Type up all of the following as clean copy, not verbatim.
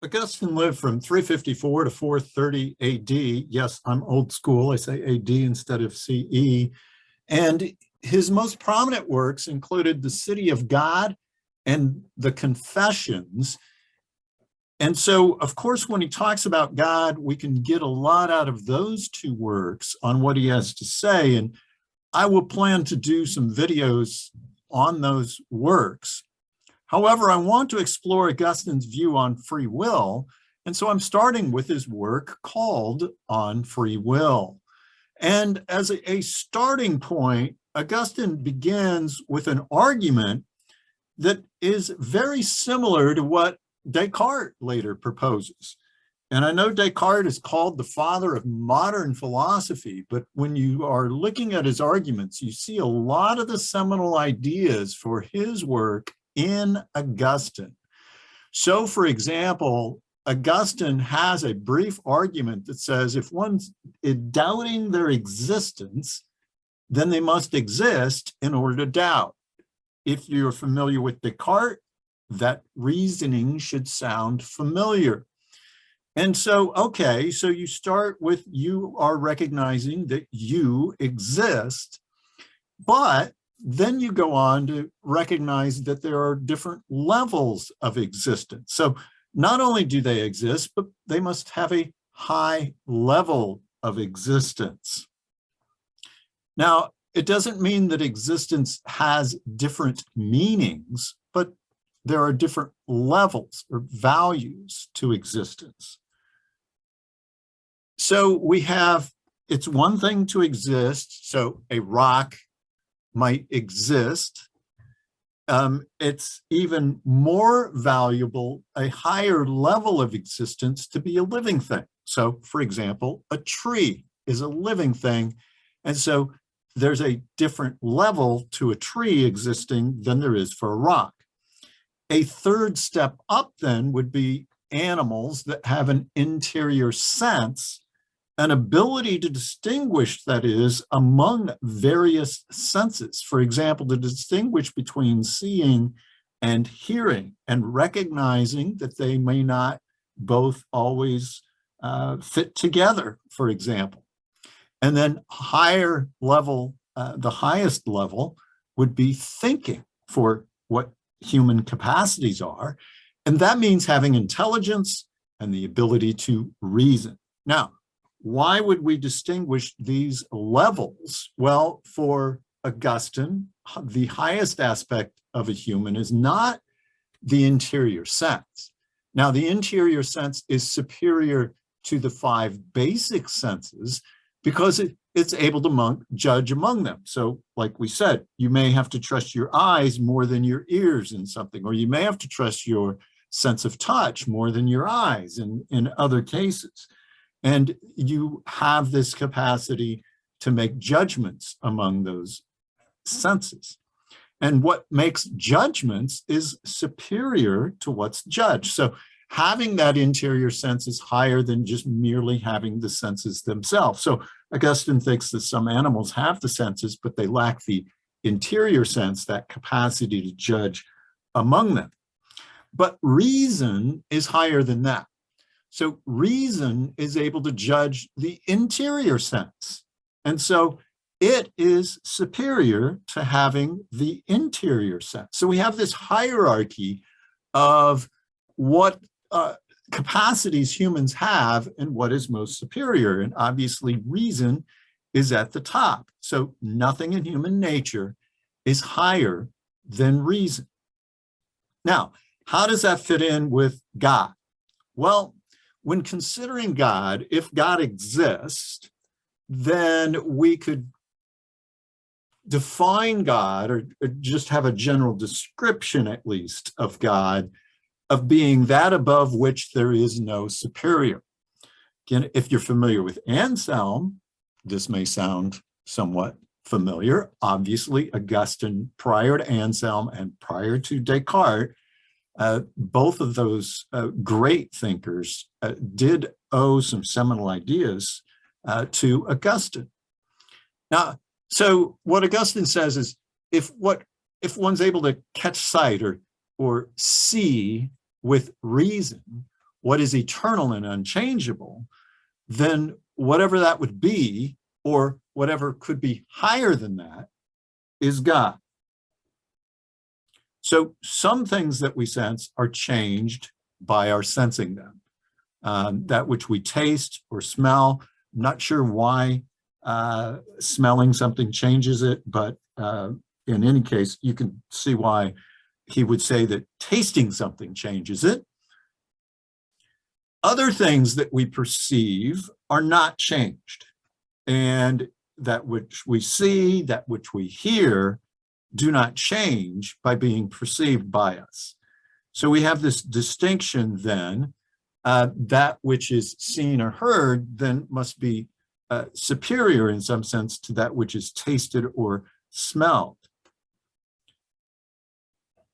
Augustine lived from 354 to 430 AD. Yes, I'm old school. I say AD instead of CE. And his most prominent works included The City of God and the Confessions. And so, of course, when he talks about God, we can get a lot out of those two works on what he has to say. And I will plan to do some videos on those works. However, I want to explore Augustine's view on free will, and so I'm starting with his work called On Free Will. And as a starting point, Augustine begins with an argument that is very similar to what Descartes later proposes. And I know Descartes is called the father of modern philosophy, but when you are looking at his arguments, you see a lot of the seminal ideas for his work in Augustine. So, for example, Augustine has a brief argument that says if one's doubting their existence, then they must exist in order to doubt. If you're familiar with Descartes, that reasoning should sound familiar. And so, okay, so you start with you are recognizing that you exist, but then you go on to recognize that there are different levels of existence. So not only do they exist, but they must have a high level of existence. Now, it doesn't mean that existence has different meanings, but there are different levels or values to existence. So we have, it's one thing to exist. So a rock might exist. It's even more valuable, a higher level of existence to be a living thing. So, for example, a tree is a living thing. And so there's a different level to a tree existing than there is for a rock. A third step up then would be animals that have an interior sense, an ability to distinguish, that is, among various senses. For example, to distinguish between seeing and hearing and recognizing that they may not both always fit together, for example. And then higher level, the highest level would be thinking for what human capacities are. And that means having intelligence and the ability to reason. Now, why would we distinguish these levels? Well, for Augustine, the highest aspect of a human is not the interior sense. Now, the interior sense is superior to the five basic senses because it's able to judge among them. So, like we said, you may have to trust your eyes more than your ears in something, or you may have to trust your sense of touch more than your eyes in other cases. And you have this capacity to make judgments among those senses. And what makes judgments is superior to what's judged. So having that interior sense is higher than just merely having the senses themselves. So Augustine thinks that some animals have the senses, but they lack the interior sense, that capacity to judge among them. But reason is higher than that. So reason is able to judge the interior sense. And so it is superior to having the interior sense. So we have this hierarchy of what capacities humans have and what is most superior. And obviously reason is at the top. So nothing in human nature is higher than reason. Now, how does that fit in with God? Well, when considering God, if God exists, then we could define God or just have a general description, at least, of God, of being that above which there is no superior. Again, if you're familiar with Anselm, this may sound somewhat familiar. Obviously, Augustine, prior to Anselm and prior to Descartes, both of those great thinkers did owe some seminal ideas to Augustine. Now, so what Augustine says is, if one's able to catch sight or see with reason, what is eternal and unchangeable, then whatever that would be, or whatever could be higher than that, is God. So some things that we sense are changed by our sensing them. That which we taste or smell, I'm not sure why smelling something changes it, but in any case, you can see why he would say that tasting something changes it. Other things that we perceive are not changed, and that which we see, that which we hear, do not change by being perceived by us. So we have this distinction then, that which is seen or heard then must be superior in some sense to that which is tasted or smelled.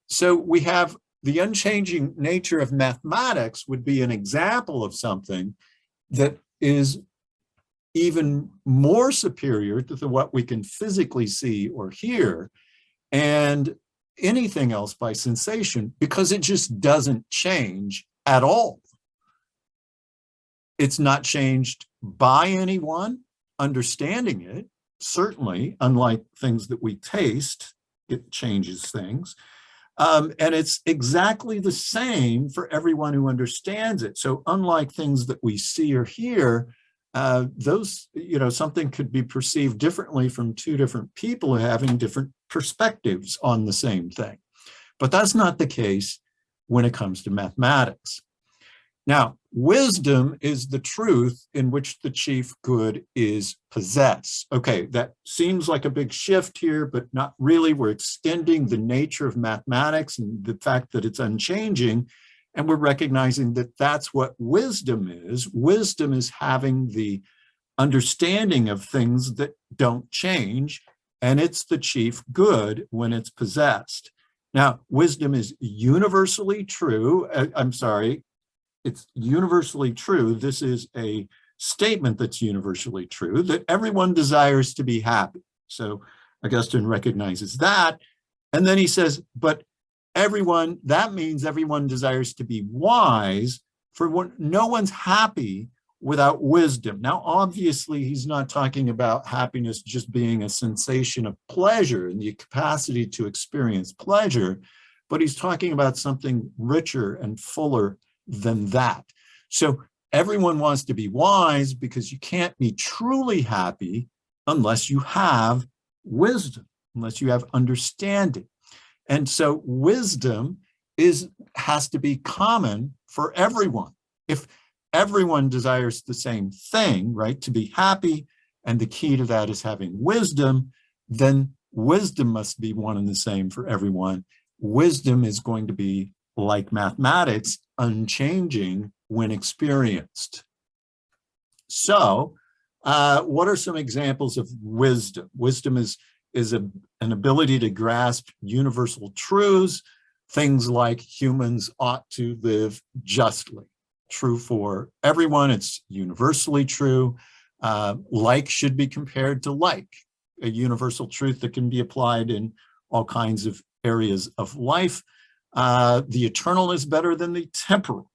So we have the unchanging nature of mathematics would be an example of something that is even more superior to what we can physically see or hear, and anything else by sensation, because it just doesn't change at all. It's not changed by anyone understanding it, certainly, unlike things that we taste, it changes things. And it's exactly the same for everyone who understands it. So unlike things that we see or hear, those, something could be perceived differently from two different people having different perspectives on the same thing. But that's not the case when it comes to mathematics. Now, wisdom is the truth in which the chief good is possessed. Okay, that seems like a big shift here, but not really. We're extending the nature of mathematics and the fact that it's unchanging, and we're recognizing that that's what wisdom is. Wisdom is having the understanding of things that don't change, and it's the chief good when it's possessed. Now, wisdom is universally true. It's universally true. This is a statement that's universally true, that everyone desires to be happy. So Augustine recognizes that. And then he says, but that means everyone desires to be wise, for no one's happy without wisdom. Now, obviously, he's not talking about happiness just being a sensation of pleasure and the capacity to experience pleasure, but he's talking about something richer and fuller than that. So everyone wants to be wise because you can't be truly happy unless you have wisdom, unless you have understanding. And so wisdom has to be common for everyone. If everyone desires the same thing, right, to be happy, and the key to that is having wisdom, then wisdom must be one and the same for everyone. Wisdom is going to be, like mathematics, unchanging when experienced. So, what are some examples of wisdom? Wisdom is an ability to grasp universal truths, things like humans ought to live justly. True for everyone, it's universally true. Like should be compared to like, a universal truth that can be applied in all kinds of areas of life. The eternal is better than the temporal,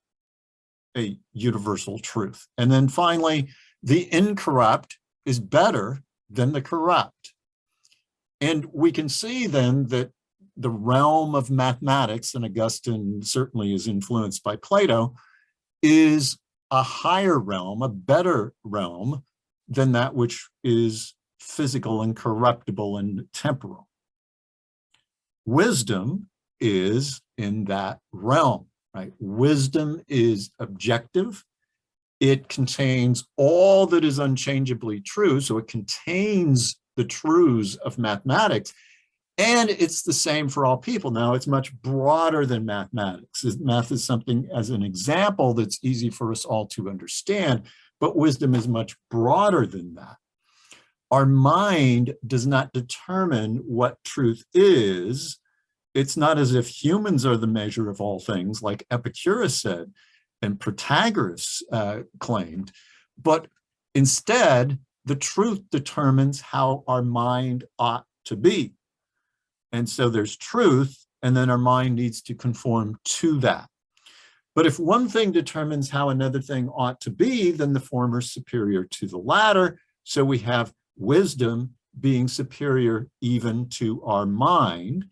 a universal truth. And then finally, the incorrupt is better than the corrupt. And we can see then that the realm of mathematics, and Augustine certainly is influenced by Plato, is a higher realm, a better realm than that which is physical and corruptible and temporal. Wisdom is in that realm, right? Wisdom is objective. It contains all that is unchangeably true, so it contains the truths of mathematics, and it's the same for all people. Now, it's much broader than mathematics. Math is something, as an example, that's easy for us all to understand, but wisdom is much broader than that. Our mind does not determine what truth is. It's not as if humans are the measure of all things, like Epicurus said and Protagoras claimed, but instead, the truth determines how our mind ought to be. And so there's truth, and then our mind needs to conform to that. But if one thing determines how another thing ought to be, then the former is superior to the latter. So we have wisdom being superior even to our mind,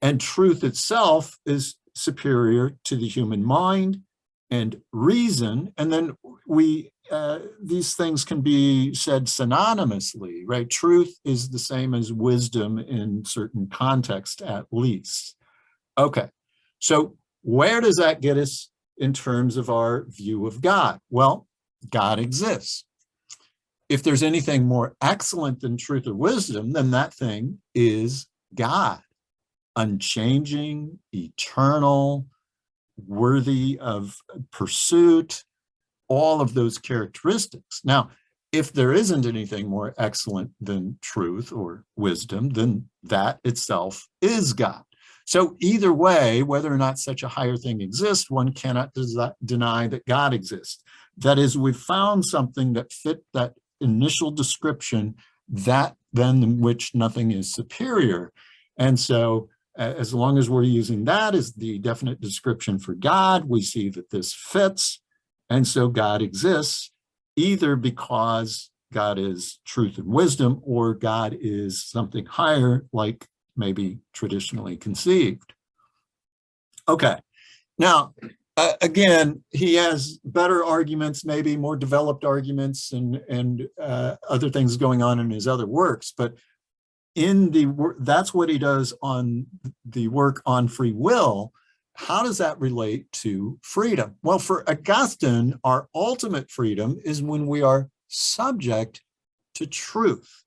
and truth itself is superior to the human mind and reason. And then these things can be said synonymously, right? Truth is the same as wisdom in certain contexts, at least. Okay, so where does that get us in terms of our view of God? Well, God exists. If there's anything more excellent than truth or wisdom, then that thing is God, unchanging, eternal, worthy of pursuit, all of those characteristics. Now, if there isn't anything more excellent than truth or wisdom, then that itself is God. So either way, whether or not such a higher thing exists, one cannot deny that God exists. That is, we've found something that fit that initial description, that than in which nothing is superior. And so as long as we're using that as the definite description for God, we see that this fits. And so God exists, either because God is truth and wisdom, or God is something higher, like maybe traditionally conceived. Okay, now, again, he has better arguments, maybe more developed arguments, and other things going on in his other works, but in the work, that's what he does on the work on free will. How does that relate to freedom? Well, for Augustine, our ultimate freedom is when we are subject to truth,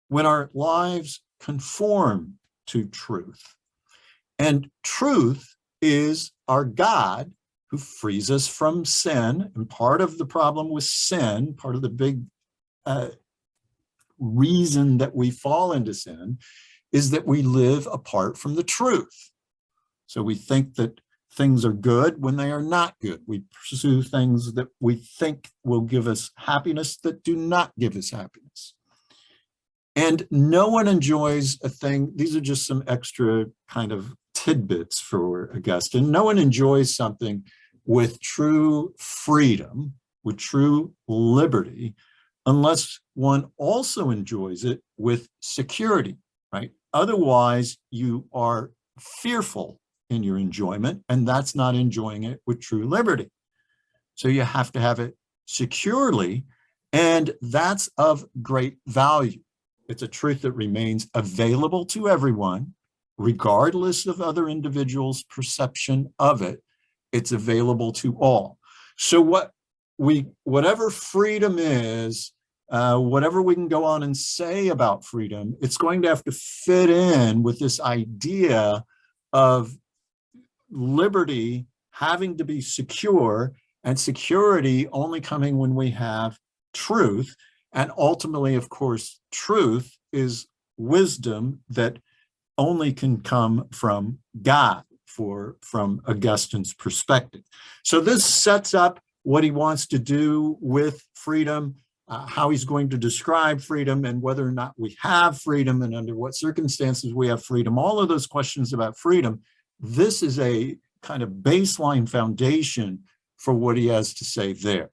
when our lives conform to truth. And truth is our God who frees us from sin. And part of the problem with sin, part of the big reason that we fall into sin, is that we live apart from the truth. So we think that things are good when they are not good. We pursue things that we think will give us happiness that do not give us happiness. And no one enjoys a thing. These are just some extra kind of tidbits for Augustine. No one enjoys something with true freedom, with true liberty, unless one also enjoys it with security, right? Otherwise, you are fearful in your enjoyment, and that's not enjoying it with true liberty. So you have to have it securely, and that's of great value. It's a truth that remains available to everyone, regardless of other individuals' perception of it. It's available to all. So whatever freedom is, whatever we can go on and say about freedom, it's going to have to fit in with this idea of liberty having to be secure, and security only coming when we have truth. And ultimately, of course, truth is wisdom that only can come from God, from Augustine's perspective. So this sets up what he wants to do with freedom, how he's going to describe freedom, and whether or not we have freedom, and under what circumstances we have freedom. All of those questions about freedom, this is a kind of baseline foundation for what he has to say there.